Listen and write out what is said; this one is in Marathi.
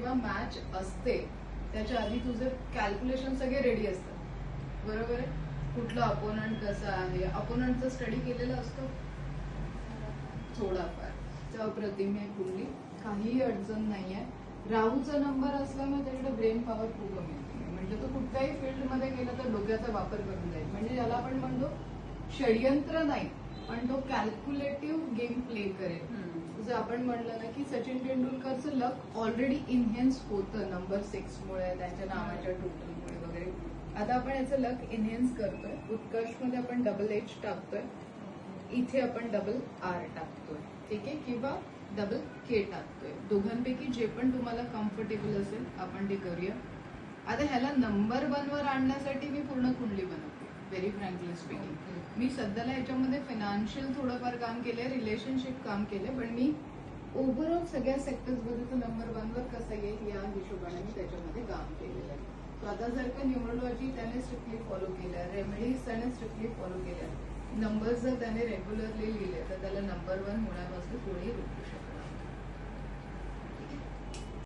जेव्हा मॅच असते त्याच्या आधी तुझे कॅल्क्युलेशन सगळे रेडी असतात, बरोबर आहे. कुठला अपोनंट कसा आहे, अपोनंटचा स्टडी केलेला असतो थोडाफार. तर अप्रतिम आहे कुंडली, काहीही अडचण नाहीये. राहूचा नंबर असल्यामुळे त्याच्याकडे ब्रेन पॉवर खूप कमी आहे, म्हणजे तो कुठल्याही फील्डमध्ये गेला तर डोक्याचा वापर करून जाईल. म्हणजे ज्याला आपण म्हणतो षडयंत्र नाही, पण तो कॅल्क्युलेटिव्ह गेम प्ले करेल. जसं आपण म्हणलं ना की सचिन तेंडुलकरचं लक ऑलरेडी इन्हेन्स होतं नंबर 6 मुळे, त्यांच्या नावाच्या टोटलमुळे वगैरे. आता आपण याचं लक इन्हेन्स करतोय. उत्कर्षमध्ये आपण डबल एच टाकतोय, इथे आपण डबल आर टाकतोय, ठीक आहे, किंवा डबल के टाकतोय. दोघांपैकी जे पण तुम्हाला कम्फर्टेबल असेल आपण ते करूया. आता ह्याला नंबर 1 वर आणण्यासाठी मी पूर्ण कुंडली बनवते, व्हेरी फ्रँकली स्पीकिंग. मी सध्याला याच्यामध्ये फायनान्शियल थोडंफार काम केलंय, रिलेशनशिप काम केलंय, पण मी ओव्हरऑल सगळ्या सेक्टर्स मध्ये तो नंबर 1 वर कसा येईल या हिशोबाने मी त्याच्यामध्ये काम केलेलं आहे. तो आता जर का न्यूमरोलॉजी त्याने स्ट्रिक्टली फॉलो केलं, रेमेडीज त्याने स्ट्रिक्टली फॉलो केल्या, नंबर्स जर त्याने रेग्युलरली लिहिले तर त्याला नंबर 1 होण्यापासून कोणी रोखू शकतो.